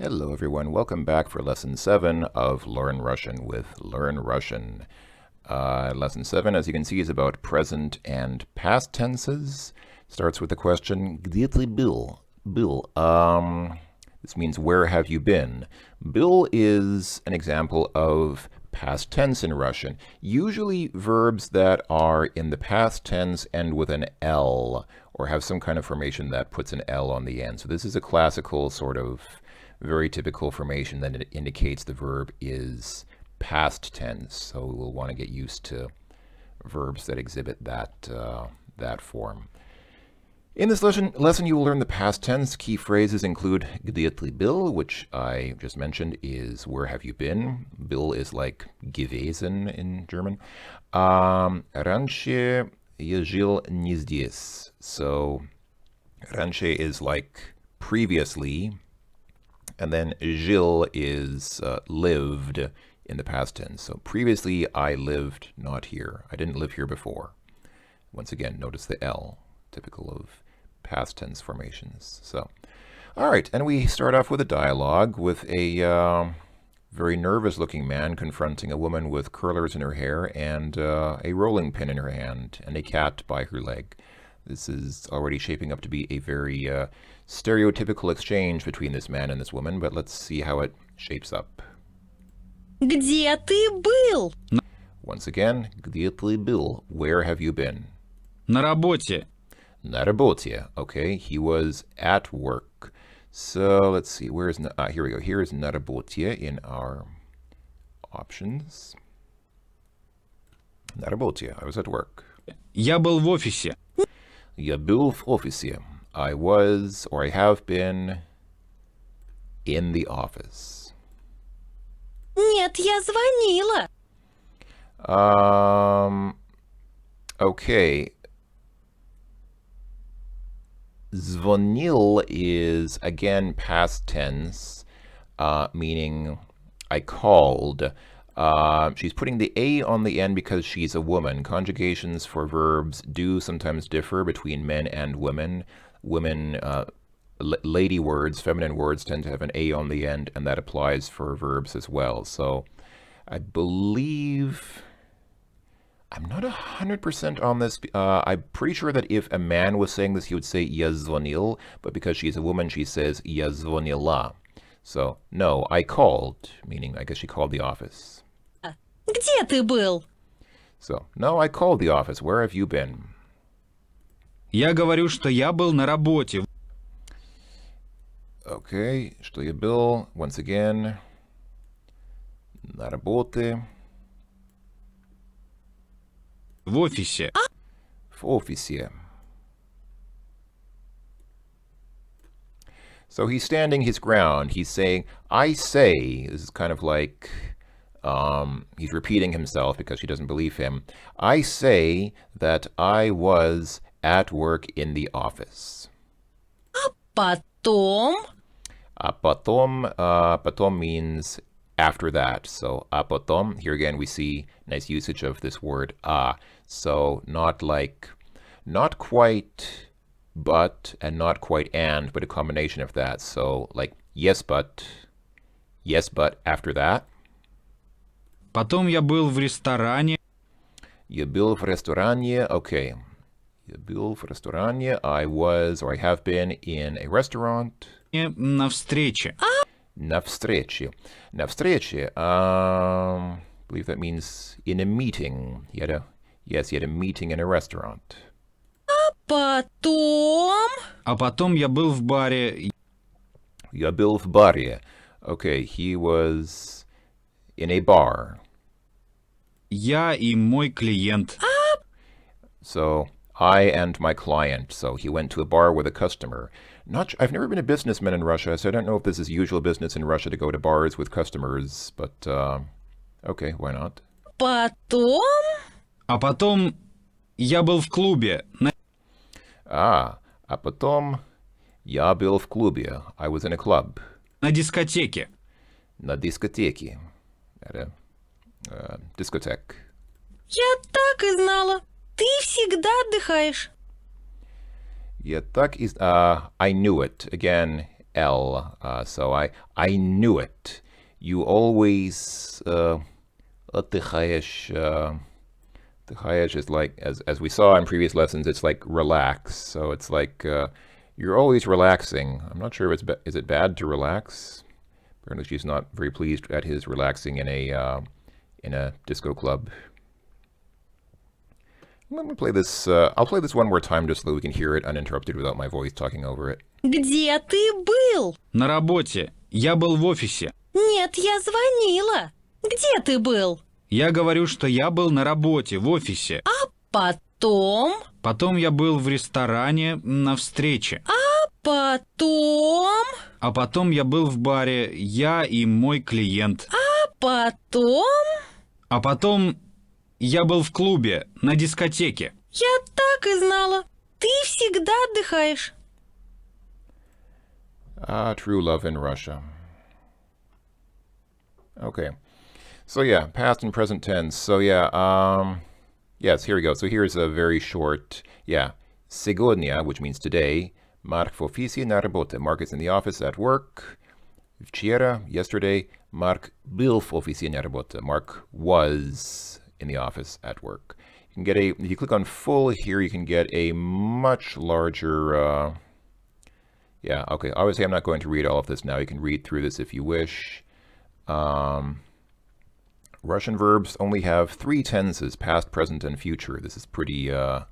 Hello everyone, welcome back for Lesson 7 of Learn Russian with Learn Russian. Lesson 7, as you can see, is about present and past tenses. Starts with the question, Где ты был? Был. This means, where have you been? Был is an example of past tense in Russian. Usually verbs that are in the past tense end with an L or have some kind of formation that puts an L on the end. So this is a classical sort of very typical formation that it indicates the verb is past tense. So we'll want to get used to verbs that exhibit that form. In this lesson, you will learn the past tense. Key phrases include где ты был, which I just mentioned is where have you been. Был is like gewesen in German. Раньше я жил не здесь. So раньше is like previously, and then жил is lived in the past tense. So previously I lived not here. I didn't live here before. Once again, notice the L, typical of past tense formations. So, all right, and we start off with a dialogue with a very nervous-looking man confronting a woman with curlers in her hair and a rolling pin in her hand and a cat by her leg. This is already shaping up to be a very stereotypical exchange between this man and this woman, but let's see how it shapes up. Где ты был? Once again, где ты был? Where have you been? На работе. На работе. Okay, he was at work. So let's see, where is here we go. Here is на работе in our options. На работе. I was at work. Я был в офисе. Я был в офисе. I was, or I have been, in the office. Нет, я звонила. Okay. Zvonil is, again, past tense, meaning I called. She's putting the A on the end because she's a woman. Conjugations for verbs do sometimes differ between men and women. Women, lady words, feminine words tend to have an A on the end, and that applies for verbs as well. So I believe, I'm not 100% on this. I'm pretty sure that if a man was saying this, he would say я звонил, but because she's a woman, she says я звонила. So, no, I called, meaning I guess she called the office. Где ты был? So, no, I called the office. Where have you been? Я говорю, что я был на работе. Okay, что я был, once again, на работе. В офисе. В офисе. So he's standing his ground. He's saying, I say, this is kind of like, he's repeating himself because she doesn't believe him. I say that I was at work in the office. Потом. Потом means after that. So, a потом, here again we see nice usage of this word a. So, not quite but and not quite and, but a combination of that. So, like, yes, but after that. Потом я был в ресторане. Я был в ресторане, okay. Я был в ресторане, I was, or I have been in a restaurant. На встрече. На встрече. На встрече, I believe that means in a meeting. He had a meeting in a restaurant. Потом. А потом я был в баре. Я был в баре. Okay, he was in a bar. Я и мой клиент. So, I and my client. So he went to a bar with a customer. I've never been a businessman in Russia, so I don't know if this is usual business in Russia to go to bars with customers, but okay, why not? Потом. А потом я был в клубе. А потом я был в клубе. I was in a club. На дискотеке. На дискотеке. At a discotheque. Я так и знала. Ты всегда отдыхаешь. Я так I knew it. Again, L. So I knew it. You always التخيش is like, as we saw in previous lessons, it's like relax. So it's like you're always relaxing. I'm not sure if is it bad to relax. Apparently she's not very pleased at his relaxing in a disco club. Let me play this. I'll play this one more time just so that we can hear it uninterrupted without my voice talking over it. Где ты был? На работе. Я был в офисе. Нет, я звонила. Где ты был? Я говорю, что я был на работе, в офисе. Потом... Потом я был в ресторане на встрече. Потом... А потом я был в баре, я и мой клиент. Потом... А потом я был в клубе, на дискотеке. Я так и знала. Ты всегда отдыхаешь. True love in Russia. Okay. So yeah, past and present tense. So yeah, yes, here we go. So here's a very short, yeah. Сегодня, which means today. Mark в офисе на работе. Mark is in the office at work. Вчера, yesterday. Mark был в офисе на работе. Mark was in the office at work. You can get if you click on full here, you can get a much larger, yeah, okay. Obviously, I'm not going to read all of this now. You can read through this if you wish. Russian verbs only have 3 tenses, past, present, and future. This is pretty, I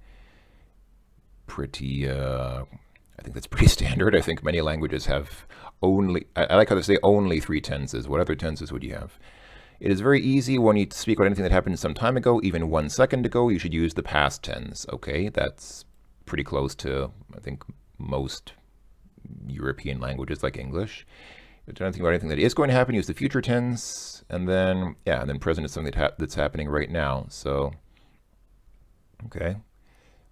think that's pretty standard. I think many languages have only, I like how they say only 3 tenses. What other tenses would you have? It is very easy when you speak about anything that happened some time ago, even 1 second ago, you should use the past tense, okay? That's pretty close to, I think, most European languages like English. If you're thinking about anything that is going to happen, use the future tense, and then, yeah, and then present is something that's happening right now. So, okay.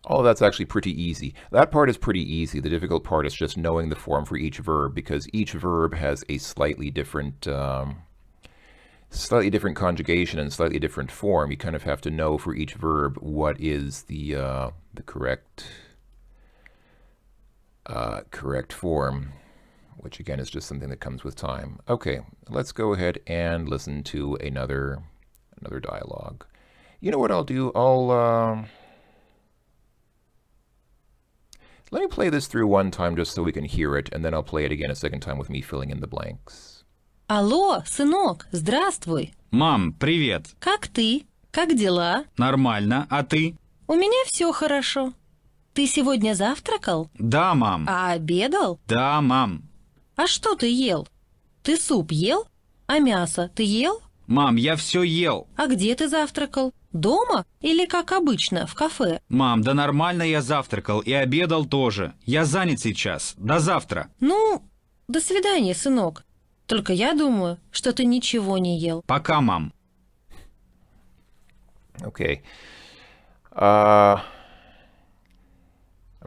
All of that's actually pretty easy. That part is pretty easy. The difficult part is just knowing the form for each verb, because each verb has a slightly different conjugation and slightly different form. You kind of have to know for each verb what is the correct form, which again is just something that comes with time. Okay, let's go ahead and listen to another dialogue. You know what I'll do? Let me play this through one time just so we can hear it, and then I'll play it again a second time with me filling in the blanks. Алло, сынок, здравствуй. Мам, привет. Как ты? Как дела? Нормально, а ты? У меня все хорошо. Ты сегодня завтракал? Да, мам. А обедал? Да, мам. А что ты ел? Ты суп ел? А мясо ты ел? Мам, я все ел. А где ты завтракал? Дома или, как обычно, в кафе? Мам, да нормально я завтракал и обедал тоже. Я занят сейчас. До завтра. Ну, до свидания, сынок. Только я думаю, что ты ничего не ел. Пока, мам. Okay. I'm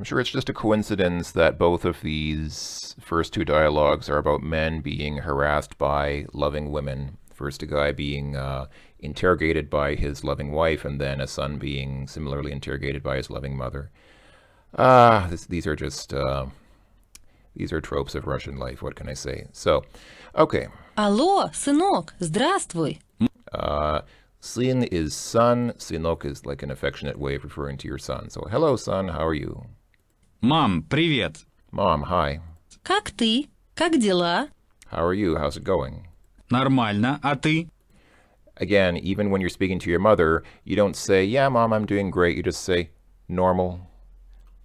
sure it's just a coincidence that both of these first 2 dialogues are about men being harassed by loving women. First, a guy being interrogated by his loving wife, and then a son being similarly interrogated by his loving mother. These are just these are tropes of Russian life. What can I say? So, okay. Алло, сынок, здравствуй. Сын is son. Сынок is like an affectionate way of referring to your son. So, hello, son. How are you? Мам, привет. Mom, hi. Как ты? Как дела? How are you? How's it going? Нормально, а ты? Again, even when you're speaking to your mother, you don't say, yeah, Mom, I'm doing great. You just say, normal.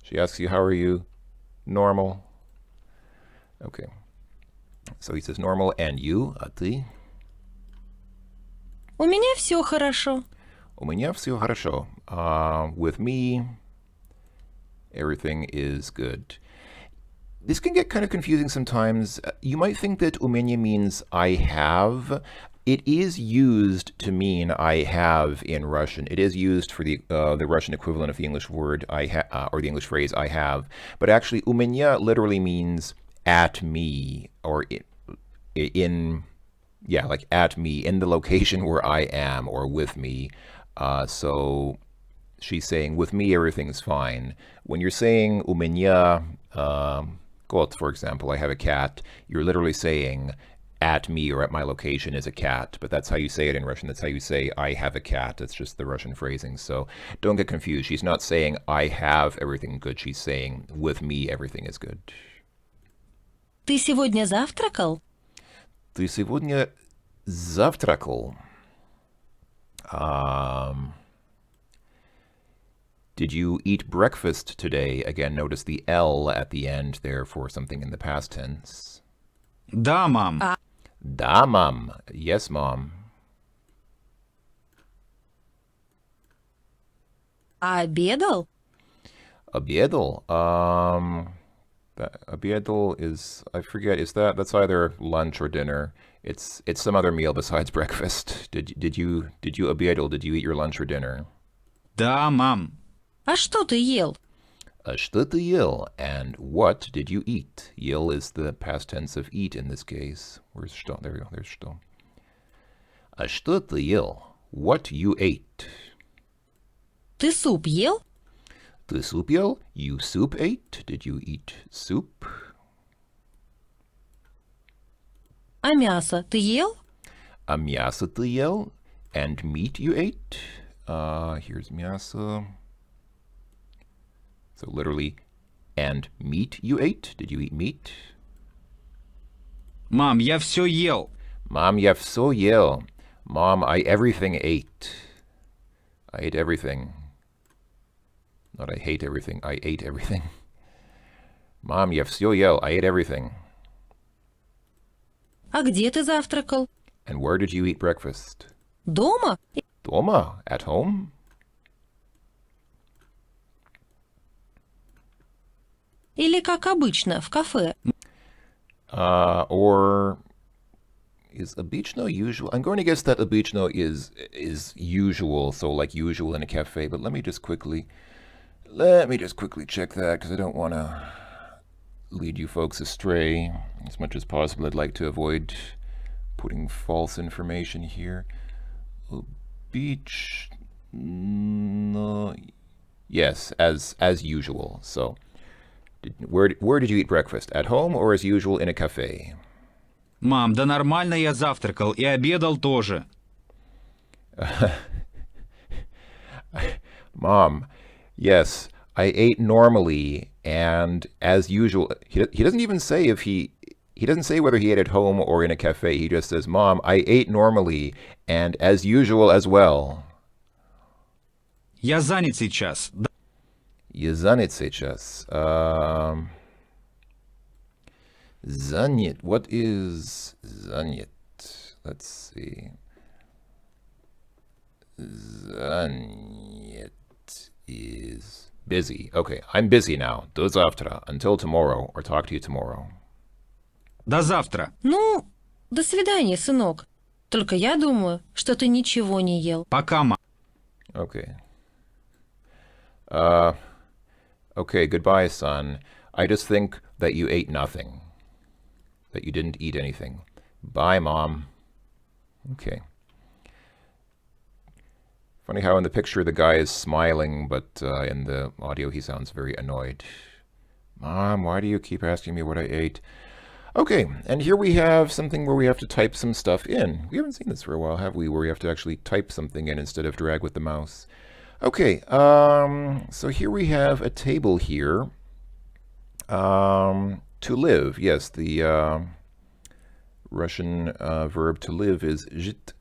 She asks you, how are you? Normal. Okay. So he says normal, and you, а ты? У меня все хорошо. У меня все хорошо. With me, everything is good. This can get kind of confusing sometimes. You might think that у меня means I have. It is used to mean I have in Russian. It is used for the Russian equivalent of the English word or the English phrase I have. But actually, у меня literally means at me, or like at me, in the location where I am, or with me. So she's saying, with me, everything's fine. When you're saying у меня, Got, for example, I have a cat. You're literally saying at me or at my location is a cat, but that's how you say it in Russian. That's how you say I have a cat. It's just the Russian phrasing. So don't get confused. She's not saying I have everything good. She's saying with me everything is good. Ты сегодня завтракал? Ты сегодня завтракал? Did you eat breakfast today? Again, notice the L at the end there for something in the past tense. Да, мам. Да, mom. Yes, mom. А обедал? Обедал. Обедал is, I forget, that's either lunch or dinner. It's some other meal besides breakfast. Did you обедал? Did you eat your lunch or dinner? Да, мам. А что ты ел? А что ты ел? And what did you eat? Ел is the past tense of eat in this case. Where's что? There we go. There's что. А что ты ел? What you ate? Ты суп ел? Ты суп ел? You soup ate? Did you eat soup? А мясо ты ел? А мясо ты ел? And meat you ate? Here's мясо. So literally, and meat you ate? Did you eat meat? Мам, я все ел. Mom, я все ел. Mom, I everything ate. I ate everything. Not I hate everything, I ate everything. Mom, я все ел. I ate everything. А где ты завтракал? And where did you eat breakfast? Дома? Дома? At home? Или, как обычно, в кафе? Or is обычно usual? I'm going to guess that обычно is usual, so like usual in a cafe, but let me just quickly check that because I don't want to lead you folks astray. As much as possible, I'd like to avoid putting false information here. Beach, no, yes, as usual. So, where did you eat breakfast? At home or as usual in a cafe? Мам, да нормально я завтракал и обедал тоже. Mom, yes, I ate normally and as usual. He doesn't even say if he doesn't say whether he ate at home or in a cafe. He just says, Mom, I ate normally and as usual as well. Я занят сейчас. Я занят сейчас. Занят. What is занят? Let's see. Занят is busy. Okay, I'm busy now. До завтра. Until tomorrow, or talk to you tomorrow. До завтра. Ну, до свидания, сынок. Только я думаю, что ты ничего не ел. Пока, мам. Okay. Okay, goodbye, son. I just think that you ate nothing. That you didn't eat anything. Bye, Mom. Okay. Funny how in the picture the guy is smiling, but in the audio he sounds very annoyed. Mom, why do you keep asking me what I ate? Okay, and here we have something where we have to type some stuff in. We haven't seen this for a while, have we? Where we have to actually type something in instead of drag with the mouse. Okay, so here we have a table here. To live, yes, the Russian verb to live is жить.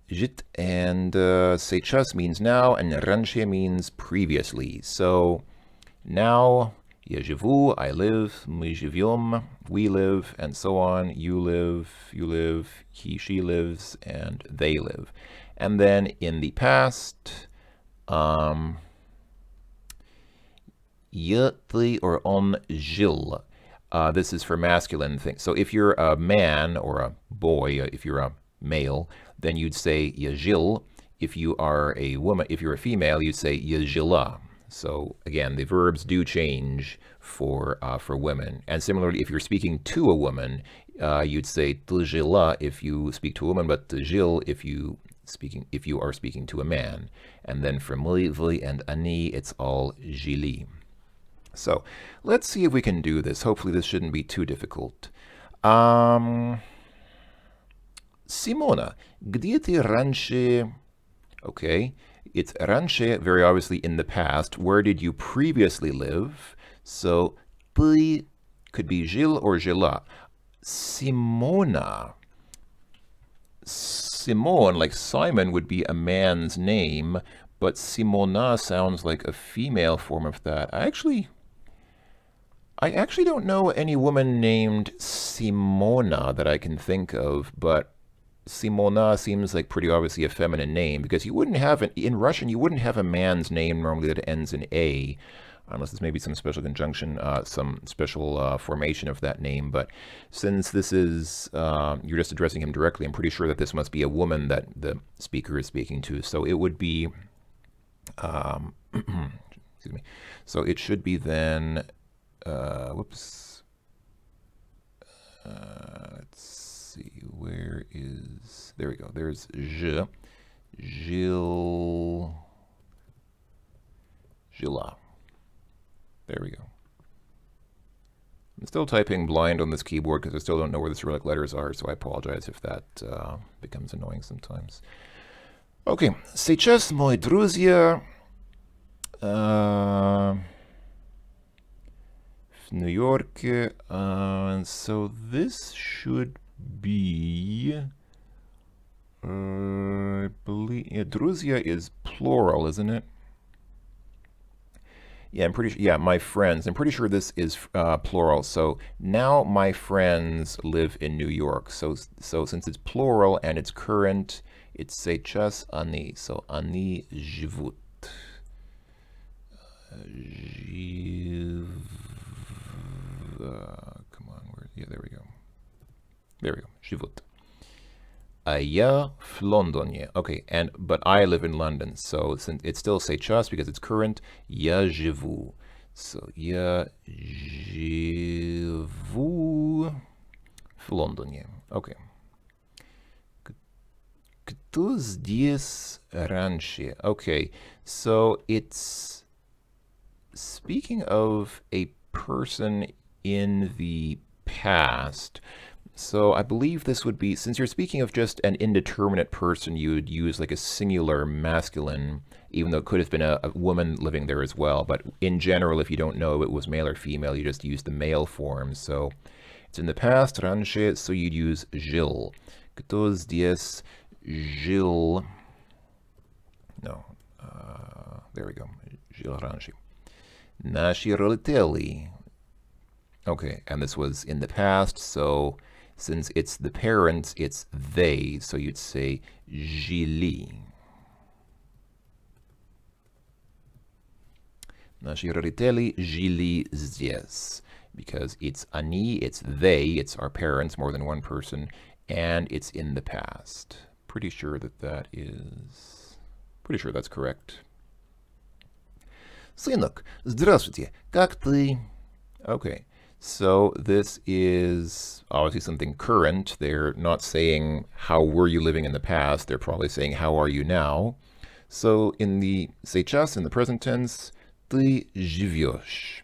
Жить, and сейчас means now, and раньше means previously. So now, я живу, I live, мы живем, we live, and so on. You live, he, she lives, and they live. And then in the past, я, ты, or он жил. This is for masculine things. So if you're a man or a boy, if you're a male, then you'd say я жил. If you are a woman, if you're a female, you'd say я жила. So again, the verbs do change for women. And similarly, if you're speaking to a woman, you'd say ты жила if you speak to a woman, but ты жил if you are speaking to a man. And then for мы, вы, and они, it's all жили. So let's see if we can do this. Hopefully this shouldn't be too difficult. Simona, где ты раньше... Okay, it's раньше, very obviously in the past. Where did you previously live? So ты could be жил or жила. Simona. Simon, like Simon, would be a man's name, but Simona sounds like a female form of that. I actually don't know any woman named Simona that I can think of, but Simona seems like pretty obviously a feminine name, because you wouldn't have in Russian, you wouldn't have a man's name normally that ends in A, unless there's maybe some special conjunction, some special formation of that name. But since this is, you're just addressing him directly, I'm pretty sure that this must be a woman that the speaker is speaking to. So it would be, excuse me, so it should be then, whoops, let's see, where is, there we go, there's je, Gil, Gila. There we go. I'm still typing blind on this keyboard because I still don't know where the Cyrillic letters are, so I apologize if that becomes annoying sometimes. Okay, сейчас, мои друзья, в Нью-Йорке, so this should be, I believe, yeah, друзья is plural, isn't it? Yeah, I'm pretty sure, yeah, my friends. I'm pretty sure this is plural. So now my friends live in New York. So since it's plural and it's current, it's сейчас они. So они живут. Come on, where? Yeah, there we go. There we go. Живут. А я в Лондоне. Okay, but I live in London, so since it's still сейчас because it's current, я живу. So я живу в Лондоне. Okay. Кто здесь раньше? Okay, so it's speaking of a person in the past. So I believe this would be, since you're speaking of just an indeterminate person, you would use like a singular masculine, even though it could have been a woman living there as well. But in general, if you don't know it was male or female, you just use the male form. So it's in the past, раньше, so you'd use жил. Кто здесь жил? No, there we go. Жил раньше. Наши родители. Okay, and this was in the past, so since it's the parents, it's they, so you'd say жили. Наши родители жили здесь. Because it's они, it's they, it's our parents, more than one person, and it's in the past. Pretty sure that's correct. Сынок, здравствуйте, как ты? Okay. So this is obviously something current. They're not saying how were you living in the past. They're probably saying how are you now. So in the сейчас, in the present tense, ты живешь.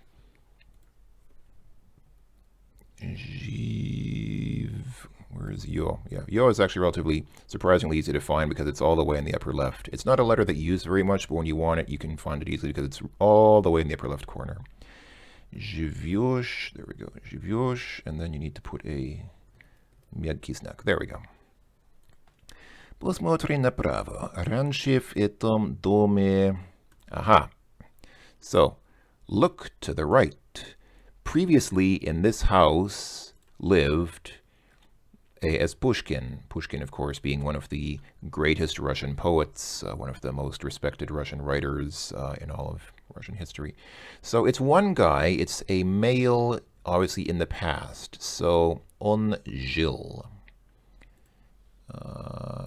Where is yo? Yeah, yo is actually relatively surprisingly easy to find because it's all the way in the upper left. It's not a letter that you use very much, but when you want it, you can find it easily because it's all the way in the upper left corner. Живешь, there we go, живешь, and then you need to put a мягкий знак. There we go. Посмотри направо. Раньше в этом доме... Aha. So, look to the right. Previously in this house lived as Pushkin. Pushkin, of course, being one of the greatest Russian poets, one of the most respected Russian writers in all of Russian history. So it's one guy, it's a male, obviously in the past. So, on жил.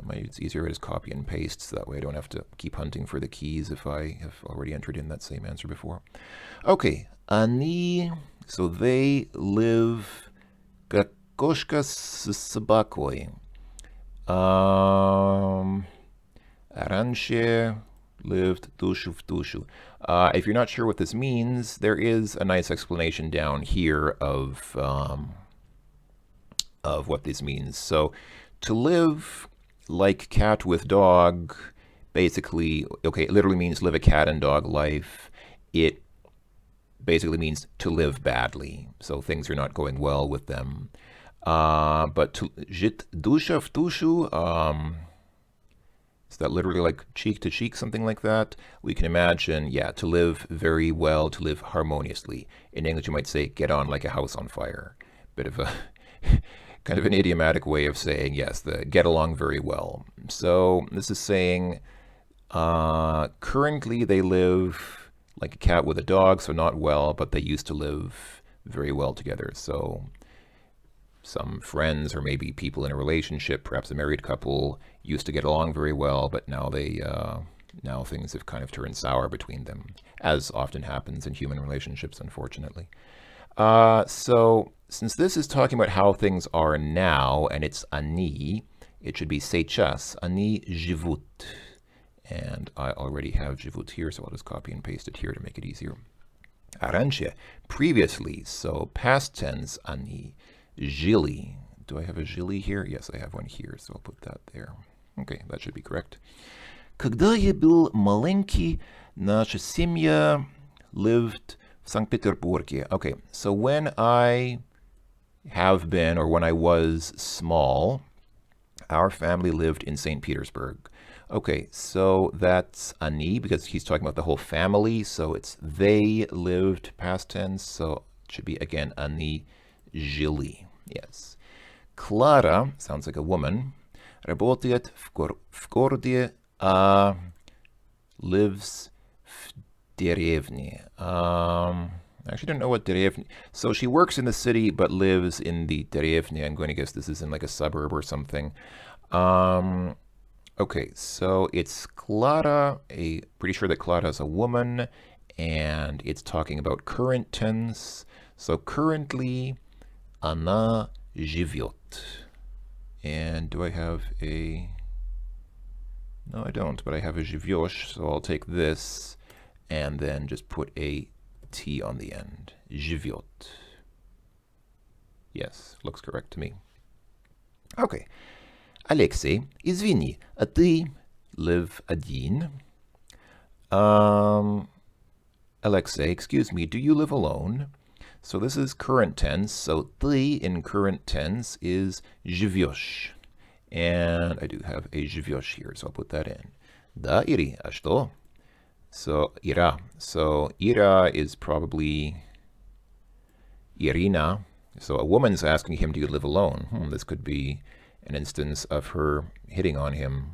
Maybe it's easier to just copy and paste, so that way I don't have to keep hunting for the keys if I have already entered in that same answer before. Okay, они, so they live как кошка с собакой. Раньше lived душу в душу. If you're not sure what this means, there is a nice explanation down here of what this means. So, to live like cat with dog, basically, okay, it literally means live a cat and dog life. It basically means to live badly. So things are not going well with them. But to жить душа в душу, is that literally like cheek to cheek, something like that? We can imagine, yeah, to live very well, to live harmoniously. In English, you might say, get on like a house on fire. Bit of a kind of an idiomatic way of saying, yes, the get along very well. So this is saying, currently they live like a cat with a dog, so not well, but they used to live very well together. So some friends or maybe people in a relationship, perhaps a married couple, used to get along very well, but now now things have kind of turned sour between them, as often happens in human relationships, unfortunately. So since this is talking about how things are now, and it's ani, it should be сейчас они живут. And I already have живут here, so I'll just copy and paste it here to make it easier. Раньше, previously, so past tense они жили. Do I have a жили here? Yes, I have one here, so I'll put that there. Okay, that should be correct. Когда я был маленький, наша семья lived в Санкт-Петербурге. Okay, so when I have been, or when I was small, our family lived in St. Petersburg. Okay, so that's ani, because he's talking about the whole family, so it's they lived, past tense, so it should be, again, ani жили. Yes. Clara, sounds like a woman, работает в городе, lives в деревне. I actually don't know what деревня. So she works in the city but lives in the деревне. I'm going to guess this is in like a suburb or something. Okay, so it's Clara. Pretty sure that Clara is a woman, and it's talking about current tense. So currently, она живет. And do I have a... No, I don't, but I have a живешь, so I'll take this and then just put a T on the end. Живет. Yes, looks correct to me. Okay. Алексей, извини, а ты live один? Alexei, excuse me, do you live alone? So this is current tense, so ты in current tense is живешь. And I do have a живешь here, so I'll put that in. Да, Ири, а что? So, Ира. So, Ira is probably Irina. So a woman's asking him, do you live alone? This could be an instance of her hitting on him.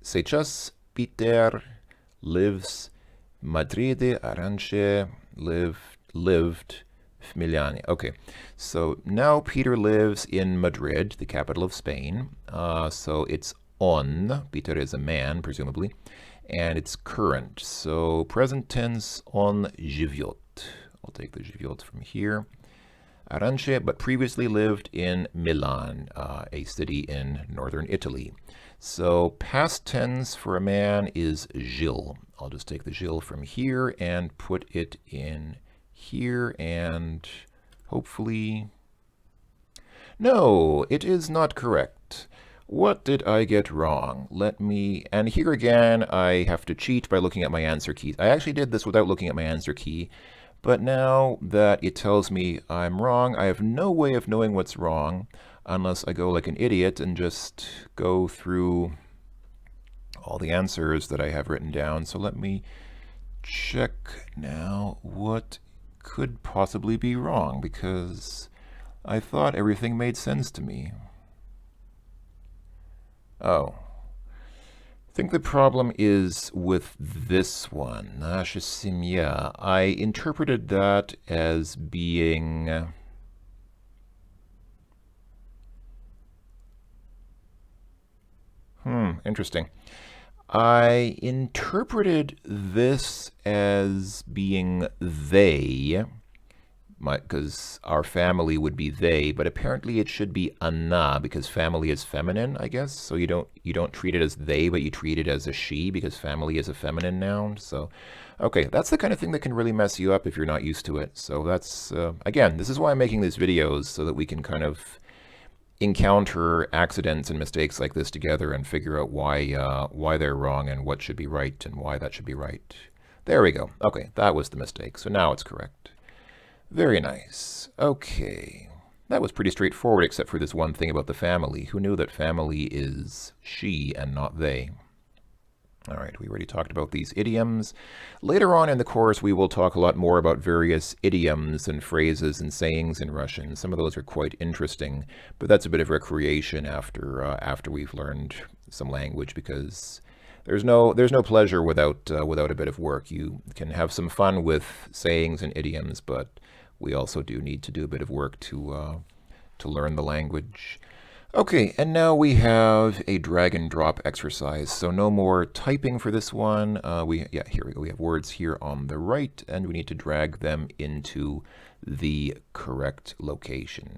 Сейчас Peter lives Madrid, раньше lived в Milan. Okay, so now Peter lives in Madrid, the capital of Spain. So it's on. Peter is a man, presumably, and it's current. So present tense on живет. I'll take the живет from here. Раньше, but previously lived in Milan, a city in northern Italy. So past tense for a man is жил. I'll just take the жил from here and put it in here, and hopefully... No, it is not correct. What did I get wrong? And here again, I have to cheat by looking at my answer keys. I actually did this without looking at my answer key. But now that it tells me I'm wrong, I have no way of knowing what's wrong unless I go like an idiot and just go through all the answers that I have written down. So let me check now what could possibly be wrong, because I thought everything made sense to me. Oh. I think the problem is with this one, наша семья. I interpreted that as being... Interesting. I interpreted this as being they, because our family would be they, but apparently it should be она because family is feminine, I guess. So you don't treat it as they, but you treat it as a she because family is a feminine noun. So, okay, that's the kind of thing that can really mess you up if you're not used to it. So that's again, this is why I'm making these videos so that we can kind of encounter accidents and mistakes like this together and figure out why they're wrong and what should be right and why that should be right. There we go. Okay, that was the mistake. So now it's correct. Very nice. Okay. That was pretty straightforward except for this one thing about the family. Who knew that family is she and not they? All right, we already talked about these idioms. Later on in the course, we will talk a lot more about various idioms and phrases and sayings in Russian. Some of those are quite interesting, but that's a bit of recreation after we've learned some language because there's no pleasure without a bit of work. You can have some fun with sayings and idioms, but we also do need to do a bit of work to learn the language. Okay, and now we have a drag and drop exercise. So no more typing for this one. Here we go. We have words here on the right, and we need to drag them into the correct location.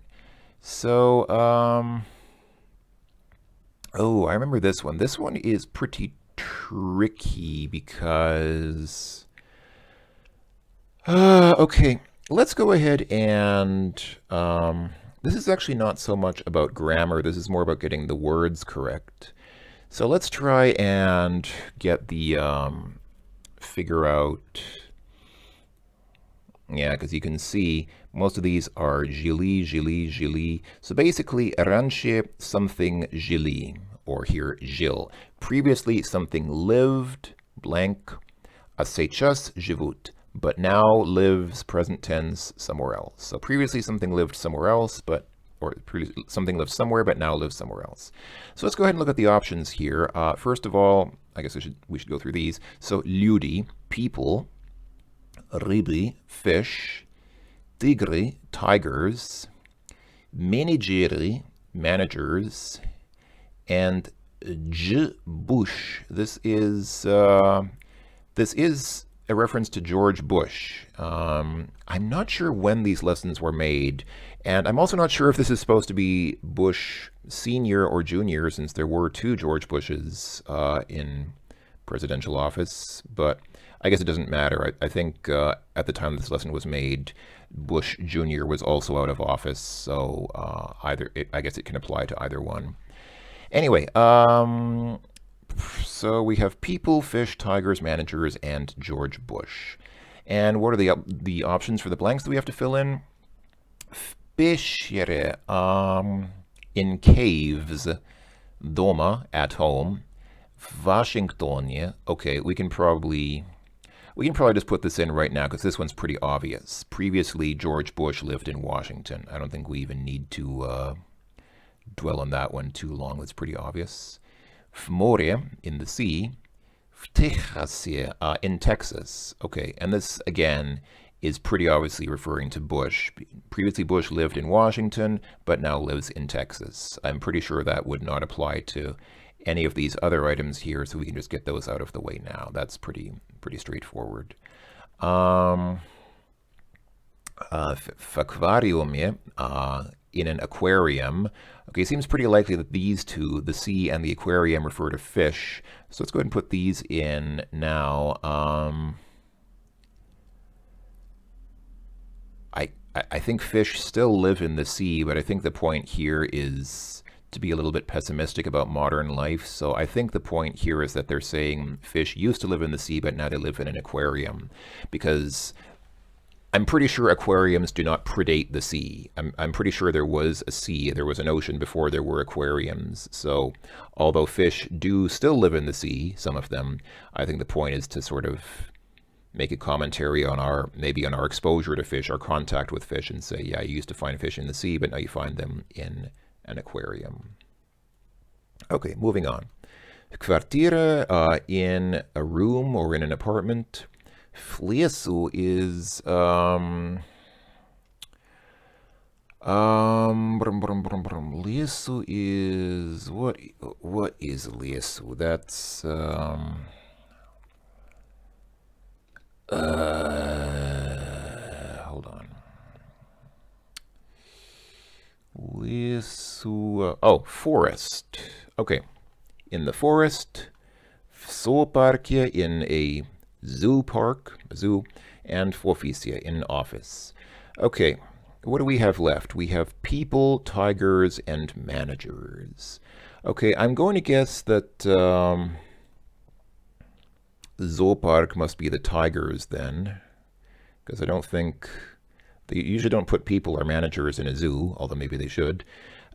So, oh, I remember this one. This one is pretty tricky because, okay, let's go ahead and, this is actually not so much about grammar. This is more about getting the words correct. So let's try and get the, figure out, yeah, because you can see most of these are жили, жили, жили. So basically, раньше something жили, or here жил. Previously something lived, blank, а сейчас живут. But now lives, present tense, somewhere else. So previously something lived somewhere else, something lived somewhere, but now lives somewhere else. So let's go ahead and look at the options here. First of all, I guess we should go through these. So люди, people, рыбы, fish, тигры, tigers, менеджеры, managers, and Bush. This is a reference to George Bush. I'm not sure when these lessons were made, and I'm also not sure if this is supposed to be Bush Senior or Junior, since there were two George Bushes in presidential office, but I guess it doesn't matter. I think at the time this lesson was made, Bush Jr. was also out of office, so I guess it can apply to either one. Anyway, so we have people, fish, tigers, managers, and George Bush. And what are the options for the blanks that we have to fill in? В пещере, in caves, дома, at home, в Вашингтоне. Okay, we can probably just put this in right now because this one's pretty obvious. Previously, George Bush lived in Washington. I don't think we even need to dwell on that one too long. That's pretty obvious. В море, in the sea. В Техасе, in Texas. Okay, and this, again, is pretty obviously referring to Bush. Previously, Bush lived in Washington, but now lives in Texas. I'm pretty sure that would not apply to any of these other items here, so we can just get those out of the way now. That's pretty straightforward. В аквариуме, in an aquarium. Okay, it seems pretty likely that these two, the sea and the aquarium, refer to fish. So let's go ahead and put these in now. I think fish still live in the sea, but I think the point here is to be a little bit pessimistic about modern life. So I think the point here is that they're saying fish used to live in the sea, but now they live in an aquarium, because I'm pretty sure aquariums do not predate the sea. I'm pretty sure there was a sea, there was an ocean before there were aquariums. So although fish do still live in the sea, some of them, I think the point is to sort of make a commentary on maybe on our exposure to fish, our contact with fish, and say, yeah, you used to find fish in the sea, but now you find them in an aquarium. Okay, moving on. Kvartira, in a room or in an apartment. В лесу is лесу is what is лесу? That's hold on. Oh, forest. Okay. In the forest, в зоопарке, in a zoo park, zoo, and в офисе, in office. Okay, what do we have left? We have people, tigers, and managers. Okay, I'm going to guess that zoopark must be the tigers then, because I don't think they usually don't put people or managers in a zoo, although maybe they should.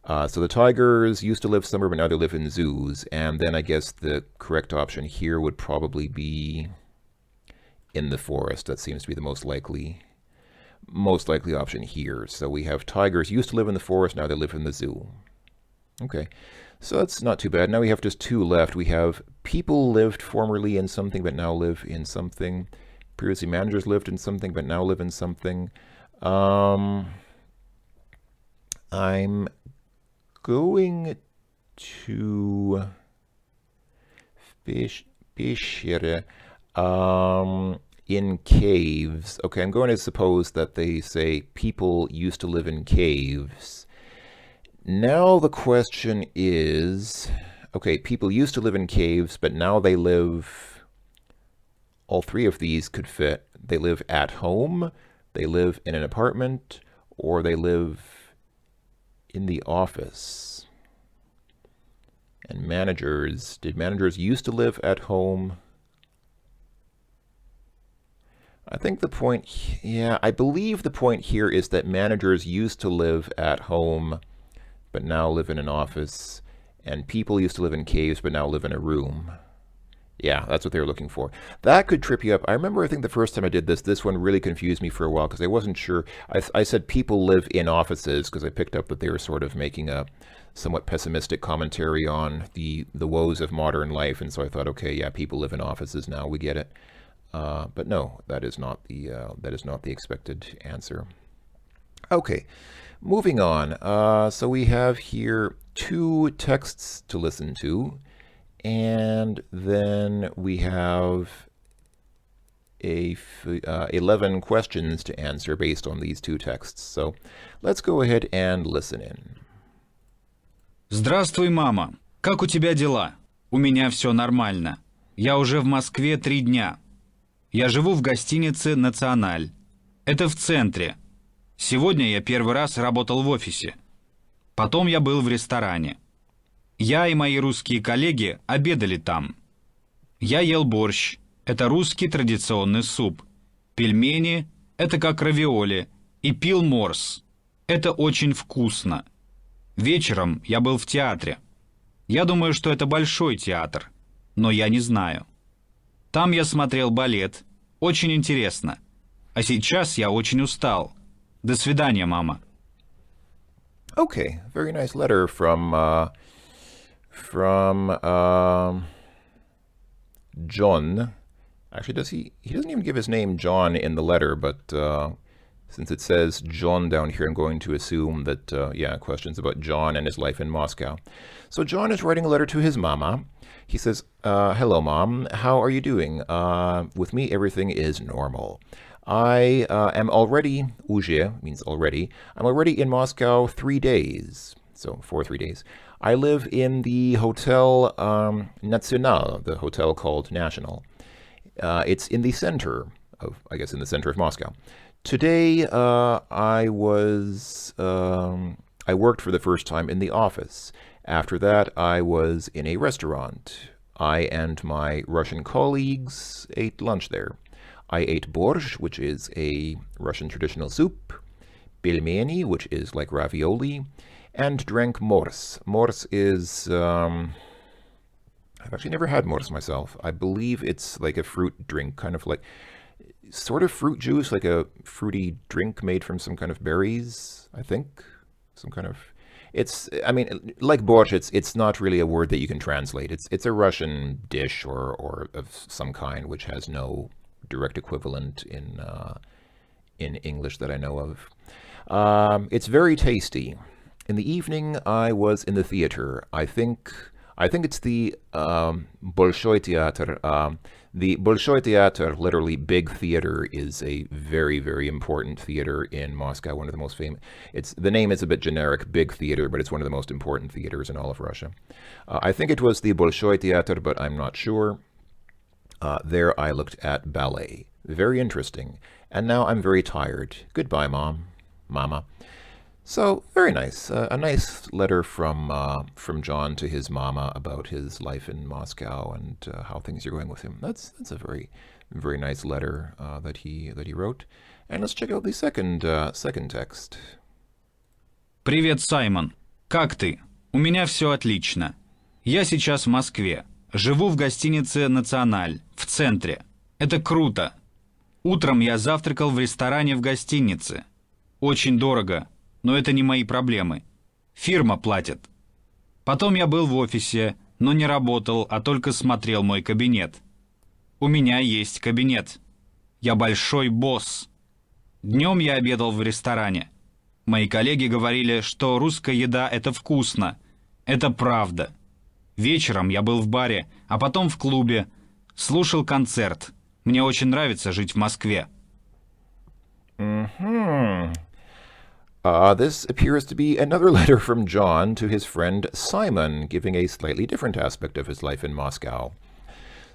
So the tigers used to live somewhere, but now they live in zoos. And then I guess the correct option here would probably be in the forest. That seems to be the most likely option here. So we have tigers used to live in the forest, now they live in the zoo. Okay, so that's not too bad. Now we have just two left. We have people lived formerly in something, but now live in something. Previously managers lived in something, but now live in something. I'm going to Fischer in caves. Okay, I'm going to suppose that they say people used to live in caves. Now the question is, okay, people used to live in caves, but now they live, all three of these could fit. They live at home, they live in an apartment, or they live in the office. And managers, did managers used to live at home? I think the point, yeah, I believe the point here is that managers used to live at home, but now live in an office, and people used to live in caves, but now live in a room. Yeah, that's what they were looking for. That could trip you up. I remember, I think the first time I did this one really confused me for a while because I wasn't sure. I said people live in offices because I picked up that they were sort of making a somewhat pessimistic commentary on the woes of modern life, and so I thought, okay, yeah, people live in offices now. We get it. But no, that is not the expected answer. Okay, moving on. So we have here two texts to listen to. And then we have 11 questions to answer based on these two texts. So let's go ahead and listen in. Здравствуй, мама. Как у тебя дела? У меня все нормально. Я уже в Москве 3 дня. Я живу в гостинице «Националь». Это в центре. Сегодня я первый раз работал в офисе. Потом я был в ресторане. Я и мои русские коллеги обедали там. Я ел борщ. Это русский традиционный суп. Пельмени – это как равиоли. И пил морс. Это очень вкусно. Вечером я был в театре. Я думаю, что это большой театр. Но я не знаю. Там я смотрел балет. Очень интересно. А сейчас я очень устал. До свидания, мама. Okay, very nice letter from John. Actually, he doesn't even give his name John in the letter, but since it says John down here, I'm going to assume that, yeah, questions about John and his life in Moscow. So John is writing a letter to his mama. He says, hello, Mom. How are you doing? With me, everything is normal. I am already, уже means already, I'm already in Moscow 3 days. So for 3 days. I live in the Hotel National, the hotel called National. It's in the center of, I guess, in the center of Moscow. Today, I worked for the first time in the office. After that, I was in a restaurant. I and my Russian colleagues ate lunch there. I ate borscht, which is a Russian traditional soup, pelmeni, which is like ravioli, and drank mors. Mors is, I've actually never had mors myself. I believe it's like a fruit drink, kind of like, sort of fruit juice, like a fruity drink made from some kind of berries, I think. Some kind of, I mean, like borscht, it's not really a word that you can translate. It's a Russian dish or of some kind, which has no direct equivalent in English that I know of. It's very tasty. In the evening, I was in the theater. I think it's the Bolshoi Theater, The Bolshoi Theater, literally big theater, is a very, very important theater in Moscow, one of the most famous. The name is a bit generic, big theater, but it's one of the most important theaters in all of Russia. I think it was the Bolshoi Theater, but I'm not sure. There I looked at ballet. Very interesting. And now I'm very tired. Goodbye, Mama. So, very nice. A nice letter from John to his mama about his life in Moscow and how things are going with him. That's a very, very nice letter that he wrote. And let's check out the second text. Привет, Саймон. Как ты? У меня все отлично. Я сейчас в Москве. Живу в гостинице «Националь» в центре. Это круто. Утром я завтракал в ресторане в гостинице. Очень дорого. Но это не мои проблемы. Фирма платит. Потом я был в офисе, но не работал, а только смотрел мой кабинет. У меня есть кабинет. Я большой босс. Днем я обедал в ресторане. Мои коллеги говорили, что русская еда – это вкусно. Это правда. Вечером я был в баре, а потом в клубе. Слушал концерт. Мне очень нравится жить в Москве. This appears to be another letter from John to his friend Simon, giving a slightly different aspect of his life in Moscow.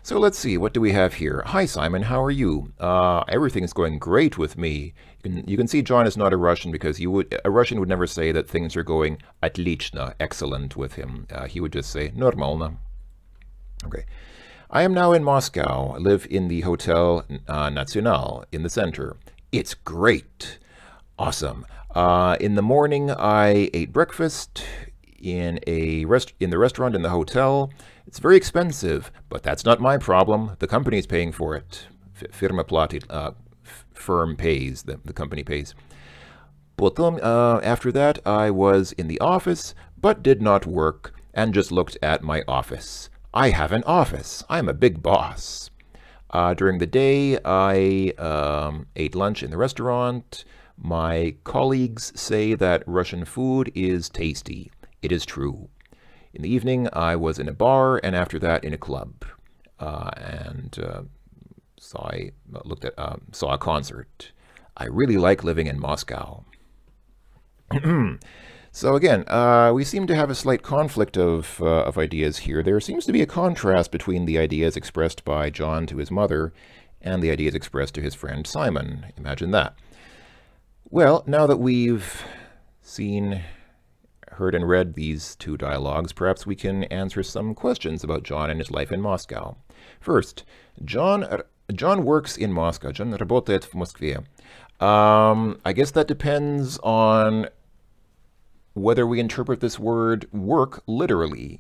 So let's see, what do we have here? Hi, Simon, how are you? Everything's going great with me. You can see John is not a Russian because a Russian would never say that things are going отлично, excellent with him. He would just say нормально. Okay. I am now in Moscow. I live in the Hotel Nacional in the center. It's great. Awesome. In the morning, I ate breakfast in the restaurant in the hotel. It's very expensive, but that's not my problem. The company's paying for it. Firma platit, firm pays, the company pays. Потом, after that, I was in the office, but did not work, and just looked at my office. I have an office. I'm a big boss. During the day, I ate lunch in the restaurant. My colleagues say that Russian food is tasty. It is true. In the evening, I was in a bar, and after that, in a club. So I saw a concert. I really like living in Moscow. So again, we seem to have a slight conflict of ideas here. There seems to be a contrast between the ideas expressed by John to his mother and the ideas expressed to his friend Simon. Imagine that. Well, now that we've seen, heard, and read these two dialogues, perhaps we can answer some questions about John and his life in Moscow. First, John works in Moscow. John работает в Москве. I guess that depends on whether we interpret this word work literally.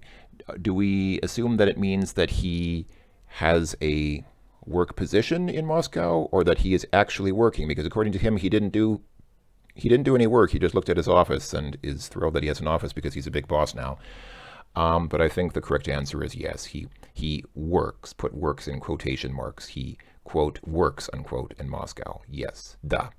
Do we assume that it means that he has a work position in Moscow, or that he is actually working? Because according to him, he didn't do any work. He just looked at his office and is thrilled that he has an office because he's a big boss now. But I think the correct answer is yes. He works. Put works in quotation marks. He, quote, works, unquote, in Moscow. Yes. Да.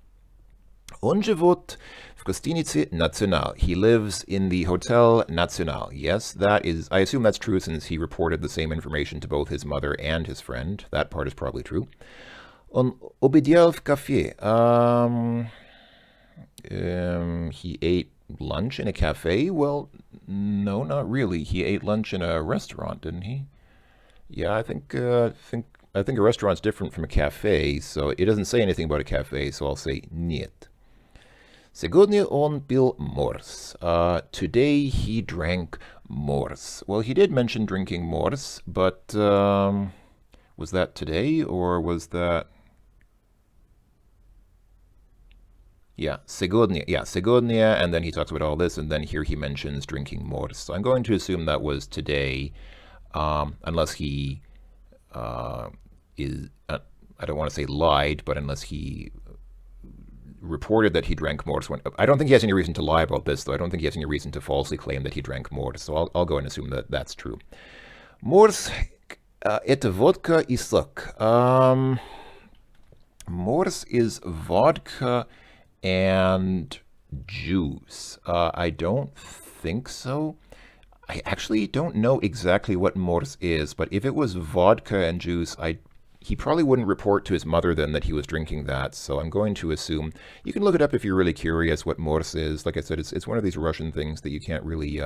Он живет в гостинице «Националь». He lives in the Hotel Nacional. Yes, that is, I assume that's true since he reported the same information to both his mother and his friend. That part is probably true. Он обедал в кафе. He ate lunch in a cafe? Well, no, not really. He ate lunch in a restaurant, didn't he? Yeah, I think a restaurant's different from a cafe, so it doesn't say anything about a cafe, so I'll say нет. Сегодня он пил морс. Today he drank морс. Well, he did mention drinking морс, but was that today or was that... Yeah, сегодня, and then he talks about all this, and then here he mentions drinking морс. So I'm going to assume that was today, unless he I don't want to say lied, but unless he reported that he drank mors. I don't think he has any reason to lie about this, though. I don't think he has any reason to falsely claim that he drank mors, so I'll go and assume that that's true. Mors, это vodka и сок. Mors is vodka and juice. I don't think so. I actually don't know exactly what mors is, but if it was vodka and juice, he probably wouldn't report to his mother then that he was drinking that, so I'm going to assume. You can look it up if you're really curious what mors is. Like I said, it's one of these Russian things that you can't really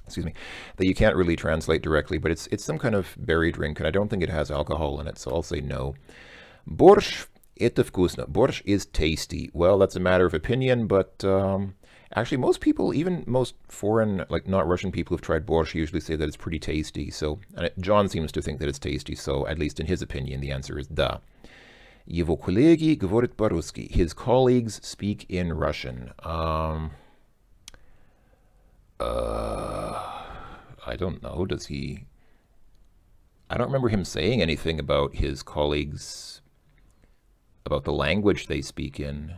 excuse me, that you can't really translate directly, but it's some kind of berry drink, and I don't think it has alcohol in it, so I'll say no. Борщ это вкусно. Борщ is tasty. Well, that's a matter of opinion, but actually most people, even most foreign, like not Russian people who've tried борщ usually say that it's pretty tasty. So John seems to think that it's tasty, so at least in his opinion, the answer is да. Его коллеги говорят по-русски. His colleagues speak in Russian. I don't know. Does he... I don't remember him saying anything about his colleagues, about the language they speak in.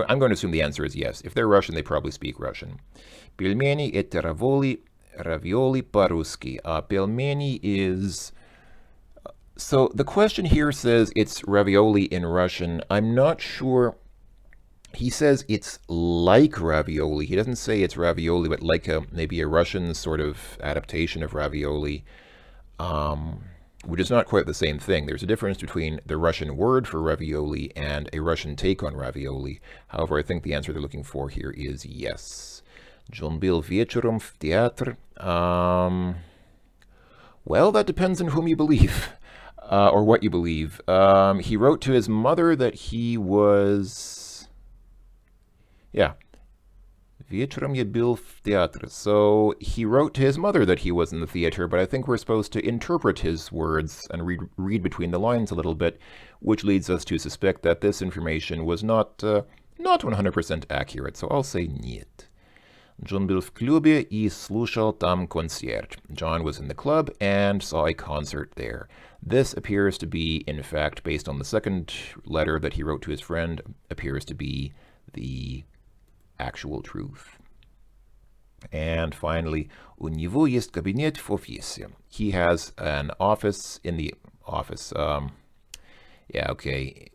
I'm going to assume the answer is yes. If they're Russian, they probably speak Russian. Пельмени это ravioli по-русски. Пельмени is... So the question here says it's ravioli in Russian. I'm not sure... He says it's like ravioli. He doesn't say it's ravioli, but like maybe a Russian sort of adaptation of ravioli, which is not quite the same thing. There's a difference between the Russian word for ravioli and a Russian take on ravioli. However, I think the answer they're looking for here is yes. John был вечером в театр. Well, that depends on whom you believe, or what you believe. He wrote to his mother that he was... Yeah. Вечером я был в театре. So he wrote to his mother that he was in the theater, but I think we're supposed to interpret his words and read between the lines a little bit, which leads us to suspect that this information was not 100% accurate. So I'll say нет. John был в клубе и слушал там концерт. John was in the club and saw a concert there. This appears to be, in fact, based on the second letter that he wrote to his friend, appears to be the actual truth. And finally, у него есть кабинет в офисе. He has an office in the office. Yeah, okay.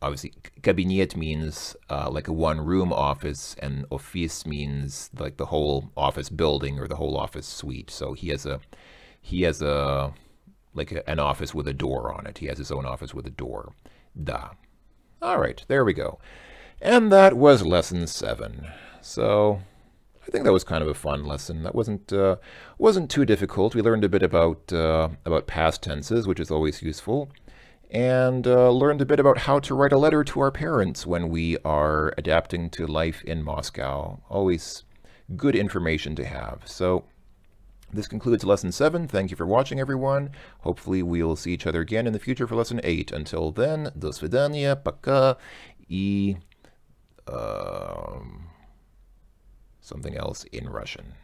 Obviously, кабинет means like a one-room office, and office means like the whole office building or the whole office suite. So he has an office with a door on it. He has his own office with a door. Da. All right, there we go. And that was lesson 7. So I think that was kind of a fun lesson. That wasn't too difficult. We learned a bit about past tenses, which is always useful, and learned a bit about how to write a letter to our parents when we are adapting to life in Moscow. Always good information to have. So this concludes lesson 7. Thank you for watching, everyone. Hopefully we'll see each other again in the future for lesson 8. Until then, до свидания, пока, и... something else in Russian.